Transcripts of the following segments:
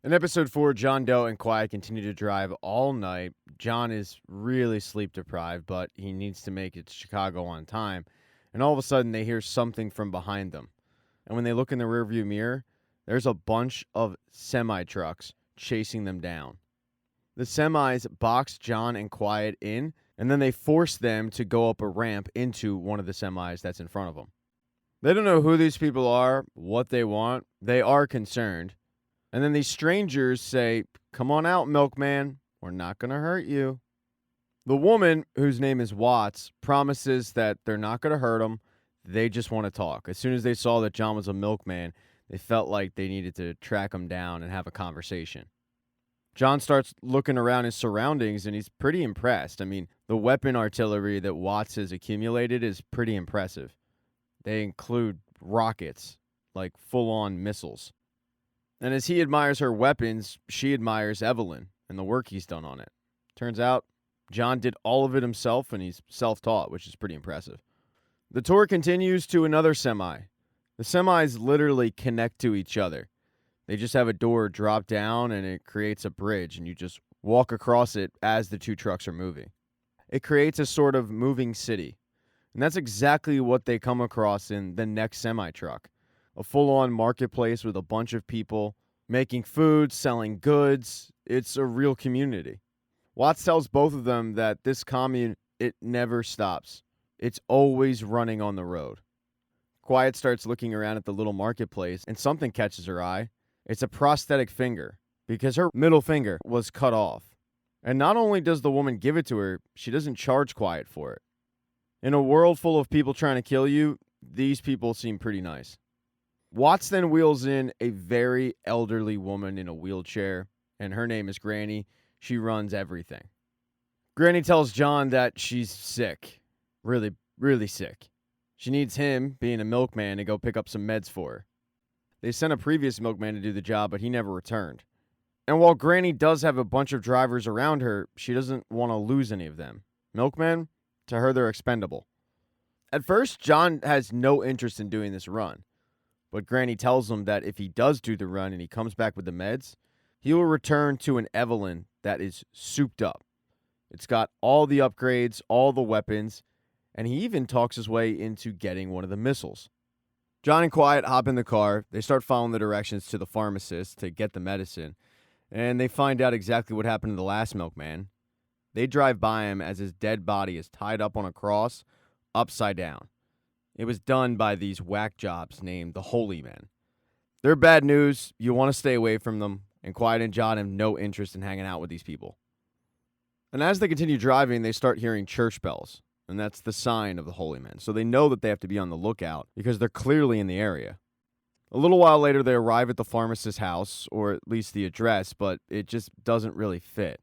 In episode 4, John Doe and Quiet continue to drive all night. John is really sleep deprived, but he needs to make it to Chicago on time. And all of a sudden, they hear something from behind them. And when they look in the rearview mirror, there's a bunch of semi-trucks chasing them down. The semis box John and Quiet in, and then they force them to go up a ramp into one of the semis that's in front of them. They don't know who these people are, what they want. They are concerned. And then these strangers say, "Come on out, milkman. We're not going to hurt you." The woman, whose name is Watts, promises that they're not going to hurt him. They just want to talk. As soon as they saw that John was a milkman, they felt like they needed to track him down and have a conversation. John starts looking around his surroundings, and he's pretty impressed. I mean, the weapon artillery that Watts has accumulated is pretty impressive. They include rockets, like full-on missiles. And as he admires her weapons, she admires Evelyn and the work he's done on it. Turns out, John did all of it himself, and he's self-taught, which is pretty impressive. The tour continues to another semi. The semis literally connect to each other. They just have a door drop down, and it creates a bridge, and you just walk across it as the two trucks are moving. It creates a sort of moving city. And that's exactly what they come across in the next semi-truck. A full-on marketplace with a bunch of people making food, selling goods. It's a real community. Watts tells both of them that this commune, it never stops. It's always running on the road. Quiet starts looking around at the little marketplace, and something catches her eye. It's a prosthetic finger, because her middle finger was cut off. And not only does the woman give it to her, she doesn't charge Quiet for it. In a world full of people trying to kill you, these people seem pretty nice. Watts then wheels in a very elderly woman in a wheelchair, and her name is Granny. She runs everything. Granny tells John that she's sick. Really, really sick. She needs him, being a milkman, to go pick up some meds for her. They sent a previous milkman to do the job, but he never returned. And while Granny does have a bunch of drivers around her, she doesn't want to lose any of them. Milkmen, to her, they're expendable. At first, John has no interest in doing this run. But Granny tells him that if he does do the run and he comes back with the meds, he will return to an Evelyn that is souped up. It's got all the upgrades, all the weapons, and he even talks his way into getting one of the missiles. John and Quiet hop in the car. They start following the directions to the pharmacist to get the medicine, and they find out exactly what happened to the last milkman. They drive by him as his dead body is tied up on a cross, upside down. It was done by these whack jobs named the Holy Men. They're bad news. You want to stay away from them, and Quiet and John have no interest in hanging out with these people. And as they continue driving, they start hearing church bells, and that's the sign of the Holy Men. So they know that they have to be on the lookout because they're clearly in the area. A little while later, they arrive at the pharmacist's house, or at least the address, but it just doesn't really fit.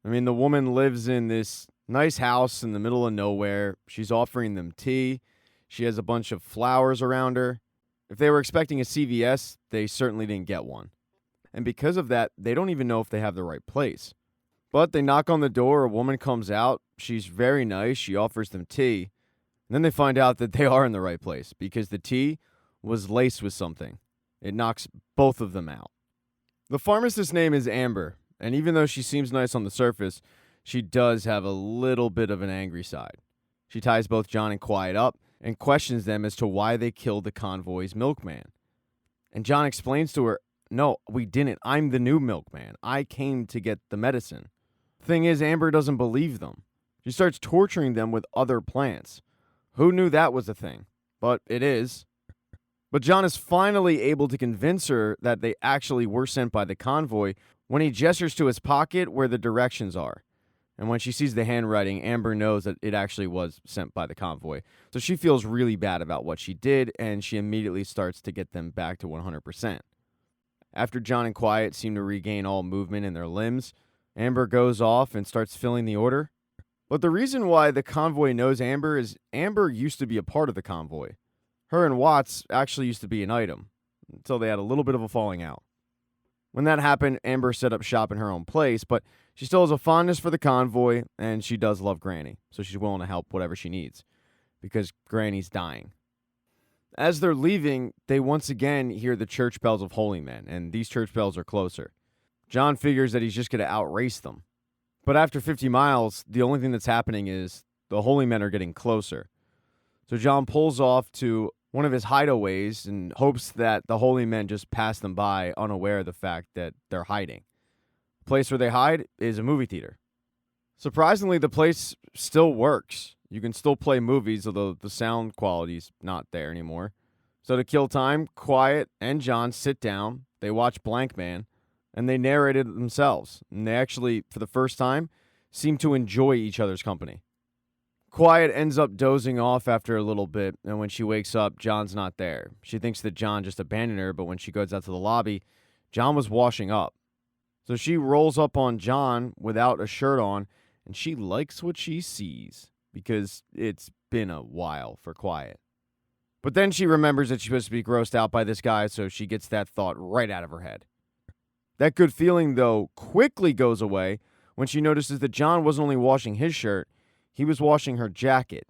I mean, the woman lives in this nice house in the middle of nowhere. She's offering them tea. She has a bunch of flowers around her. If they were expecting a CVS, they certainly didn't get one. And because of that, they don't even know if they have the right place. But they knock on the door, a woman comes out. She's very nice. She offers them tea. And then they find out that they are in the right place because the tea was laced with something. It knocks both of them out. The pharmacist's name is Amber, and even though she seems nice on the surface, she does have a little bit of an angry side. She ties both John and Quiet up and questions them as to why they killed the convoy's milkman. And John explains to her, "No, we didn't. I'm the new milkman. I came to get the medicine." Thing is, Amber doesn't believe them. She starts torturing them with other plants. Who knew that was a thing? But it is. But John is finally able to convince her that they actually were sent by the convoy when he gestures to his pocket where the directions are. And when she sees the handwriting, Amber knows that it actually was sent by the convoy. So she feels really bad about what she did, and she immediately starts to get them back to 100%. After John and Quiet seem to regain all movement in their limbs, Amber goes off and starts filling the order. But the reason why the convoy knows Amber is Amber used to be a part of the convoy. Her and Watts actually used to be an item, until they had a little bit of a falling out. When that happened, Amber set up shop in her own place, but she still has a fondness for the convoy, and she does love Granny, so she's willing to help whatever she needs, because Granny's dying. As they're leaving, they once again hear the church bells of holy men, and these church bells are closer. John figures that he's just going to outrace them. But after 50 miles, the only thing that's happening is the holy men are getting closer. So John pulls off to one of his hideaways and hopes that the holy men just pass them by, unaware of the fact that they're hiding. The place where they hide is a movie theater. Surprisingly, the place still works. You can still play movies, although the sound quality's not there anymore. So to kill time, Quiet and John sit down, they watch Blank Man, and they narrate it themselves. And they actually, for the first time, seem to enjoy each other's company. Quiet ends up dozing off after a little bit, and when she wakes up, John's not there. She thinks that John just abandoned her, but when she goes out to the lobby, John was washing up. So she rolls up on John without a shirt on, and she likes what she sees, because it's been a while for Quiet. But then she remembers that she's supposed to be grossed out by this guy, so she gets that thought right out of her head. That good feeling, though, quickly goes away when she notices that John wasn't only washing his shirt, he was washing her jacket.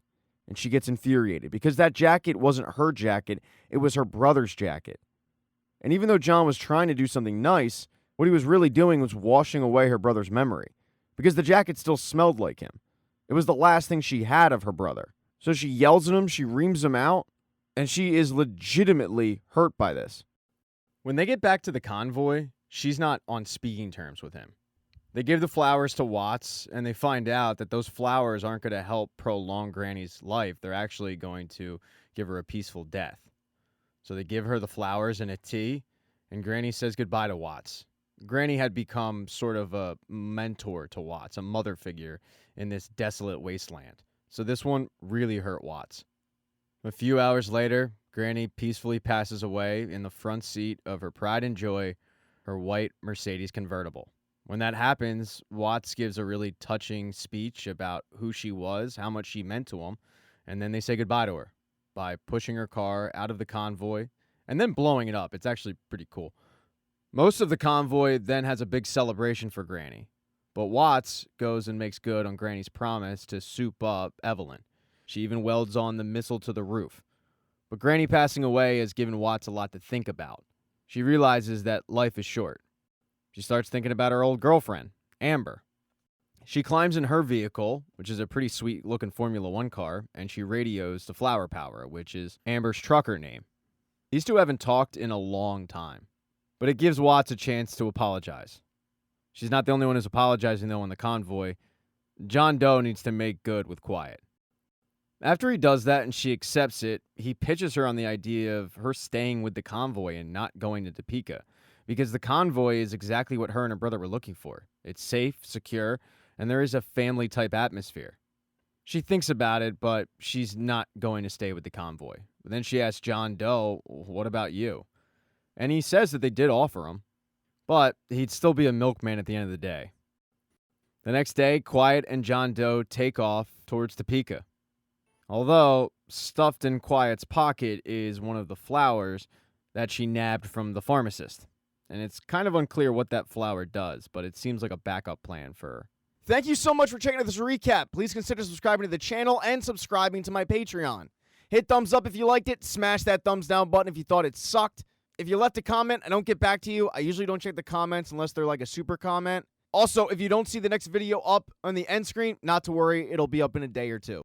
And she gets infuriated because that jacket wasn't her jacket, it was her brother's jacket. And even though John was trying to do something nice, what he was really doing was washing away her brother's memory because the jacket still smelled like him. It was the last thing she had of her brother. So she yells at him, she reams him out, and she is legitimately hurt by this. When they get back to the convoy, she's not on speaking terms with him. They give the flowers to Watts, and they find out that those flowers aren't going to help prolong Granny's life. They're actually going to give her a peaceful death. So they give her the flowers and a tea, and Granny says goodbye to Watts. Granny had become sort of a mentor to Watts, a mother figure in this desolate wasteland. So this one really hurt Watts. A few hours later, Granny peacefully passes away in the front seat of her pride and joy, her white Mercedes convertible. When that happens, Watts gives a really touching speech about who she was, how much she meant to him, and then they say goodbye to her by pushing her car out of the convoy and then blowing it up. It's actually pretty cool. Most of the convoy then has a big celebration for Granny, but Watts goes and makes good on Granny's promise to soup up Evelyn. She even welds on the missile to the roof. But Granny passing away has given Watts a lot to think about. She realizes that life is short. She starts thinking about her old girlfriend, Amber. She climbs in her vehicle, which is a pretty sweet-looking Formula One car, and she radios to Flower Power, which is Amber's trucker name. These two haven't talked in a long time, but it gives Watts a chance to apologize. She's not the only one who's apologizing, though, on the convoy. John Doe needs to make good with Quiet. After he does that and she accepts it, he pitches her on the idea of her staying with the convoy and not going to Topeka, because the convoy is exactly what her and her brother were looking for. It's safe, secure, and there is a family-type atmosphere. She thinks about it, but she's not going to stay with the convoy. But then she asks John Doe, what about you? And he says that they did offer him, but he'd still be a milkman at the end of the day. The next day, Quiet and John Doe take off towards Topeka. Although, stuffed in Quiet's pocket is one of the flowers that she nabbed from the pharmacist. And it's kind of unclear what that flower does, but it seems like a backup plan for her. Thank you so much for checking out this recap. Please consider subscribing to the channel and subscribing to my Patreon. Hit thumbs up if you liked it. Smash that thumbs down button if you thought it sucked. If you left a comment, I don't get back to you. I usually don't check the comments unless they're like a super comment. Also, if you don't see the next video up on the end screen, not to worry, it'll be up in a day or two.